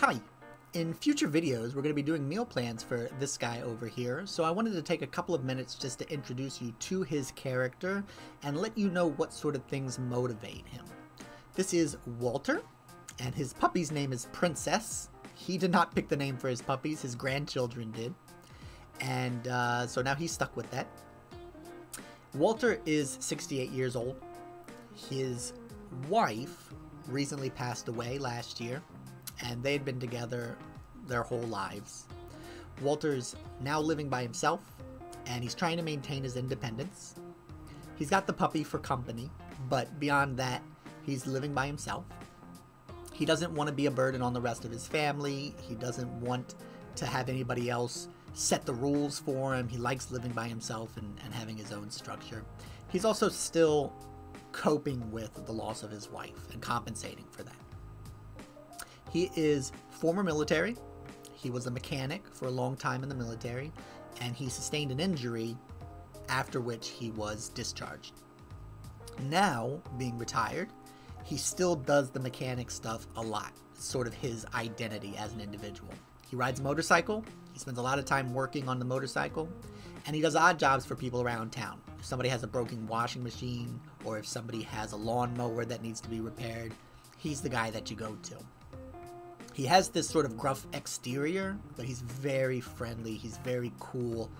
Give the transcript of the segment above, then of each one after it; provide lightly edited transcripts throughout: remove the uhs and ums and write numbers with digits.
Hi! In future videos, we're going to be doing meal plans for this guy over here, so I wanted to take a couple of minutes just to introduce you to his character and let you know what sort of things motivate him. This is Walter, and his puppy's name is Princess. He did not pick the name for his puppies, his grandchildren did. And so now he's stuck with that. Walter is 68 years old. His wife recently passed away last year, and they had been together their whole lives. Walter's now living by himself, and he's trying to maintain his independence. He's got the puppy for company, but beyond that, he's living by himself. He doesn't want to be a burden on the rest of his family. He doesn't want to have anybody else set the rules for him. He likes living by himself and having his own structure. He's also still coping with the loss of his wife and compensating for that. He is former military. He was a mechanic for a long time in the military, and he sustained an injury after which he was discharged. Now, being retired, he still does the mechanic stuff a lot. It's sort of his identity as an individual. He rides a motorcycle. He spends a lot of time working on the motorcycle, and he does odd jobs for people around town. If somebody has a broken washing machine, or if somebody has a lawnmower that needs to be repaired, he's the guy that you go to. He has this sort of gruff exterior, but he's very friendly. He's very cool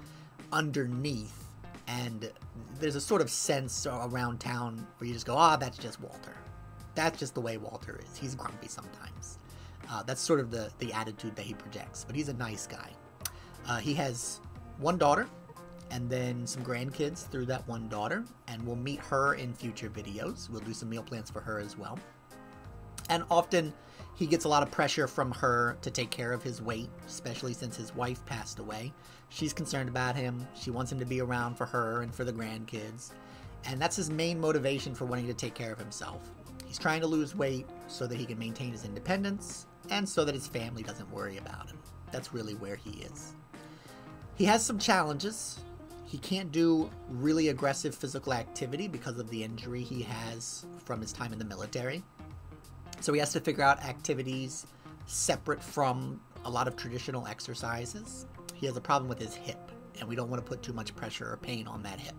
underneath, and there's a sort of sense around town where you just go, ah, that's just Walter. That's just the way Walter is. He's grumpy sometimes. That's sort of the attitude that he projects, but he's a nice guy. He has one daughter and then some grandkids through that one daughter, and we'll meet her in future videos. We'll do some meal plans for her as well. And often he gets a lot of pressure from her to take care of his weight, especially since his wife passed away. She's concerned about him. She wants him to be around for her and for the grandkids. And that's his main motivation for wanting to take care of himself. He's trying to lose weight so that he can maintain his independence and so that his family doesn't worry about him. That's really where he is. He has some challenges. He can't do really aggressive physical activity because of the injury he has from his time in the military. So he has to figure out activities separate from a lot of traditional exercises. He has a problem with his hip, and we don't want to put too much pressure or pain on that hip.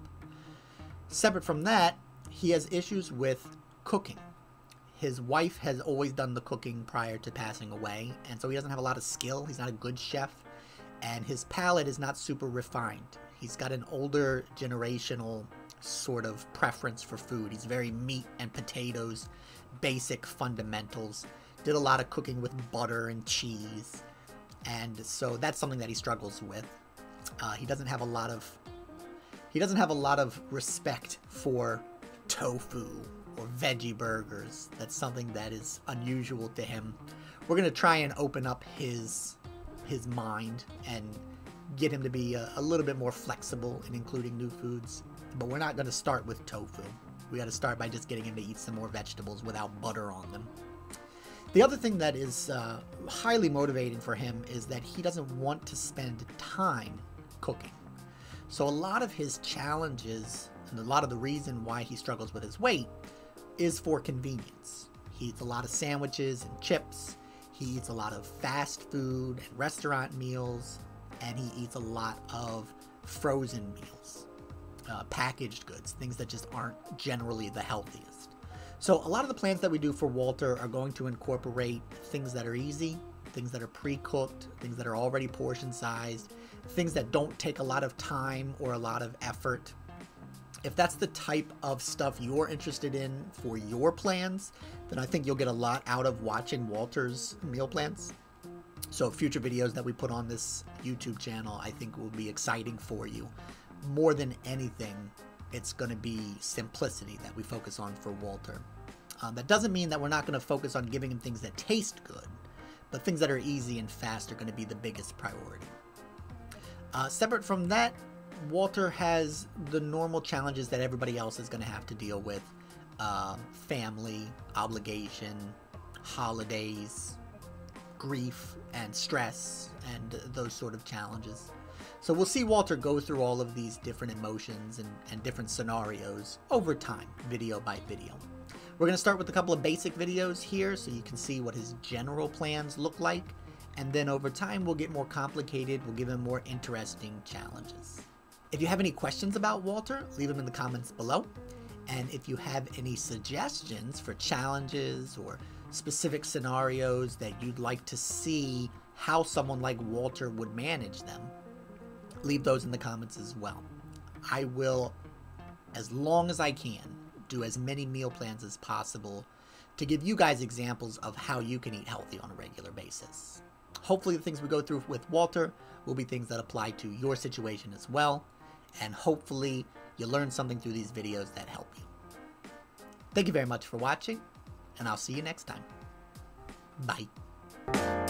Separate from that, he has issues with cooking. His wife has always done the cooking prior to passing away, and so he doesn't have a lot of skill. He's not a good chef, and his palate is not super refined. He's got an older generational sort of preference for food. He's very meat and potatoes, basic fundamentals. Did a lot of cooking with butter and cheese, and so that's something that he struggles with. He doesn't have a lot of respect for tofu or veggie burgers. That's something that is unusual to him. We're going to try and open up his mind and get him to be a little bit more flexible in including new foods, but we're not going to start with tofu. We got to start by just getting him to eat some more vegetables without butter on them. The other thing that is highly motivating for him is that he doesn't want to spend time cooking. So a lot of his challenges and a lot of the reason why he struggles with his weight is for convenience. He eats a lot of sandwiches and chips. He eats a lot of fast food and restaurant meals, and he eats a lot of frozen meals. Packaged goods, things that just aren't generally the healthiest. So a lot of the plans that we do for Walter are going to incorporate things that are easy, things that are pre-cooked, things that are already portion sized, things that don't take a lot of time or a lot of effort. If that's the type of stuff you're interested in for your plans, then I think you'll get a lot out of watching Walter's meal plans. So future videos that we put on this YouTube channel, I think will be exciting for you. More than anything, it's going to be simplicity that we focus on for Walter. That doesn't mean that we're not going to focus on giving him things that taste good, but things that are easy and fast are going to be the biggest priority. Separate from that, Walter has the normal challenges that everybody else is going to have to deal with. Family, obligation, holidays, grief and stress, and those sort of challenges. So we'll see Walter go through all of these different emotions and different scenarios over time, video by video. We're going to start with a couple of basic videos here so you can see what his general plans look like, and then over time we'll get more complicated, we'll give him more interesting challenges. If you have any questions about Walter, leave them in the comments below, and if you have any suggestions for challenges or specific scenarios that you'd like to see how someone like Walter would manage them, leave those in the comments as well. I will, as long as I can, do as many meal plans as possible to give you guys examples of how you can eat healthy on a regular basis. Hopefully the things we go through with Walter will be things that apply to your situation as well, and hopefully you learn something through these videos that help you. Thank you very much for watching, and I'll see you next time. Bye.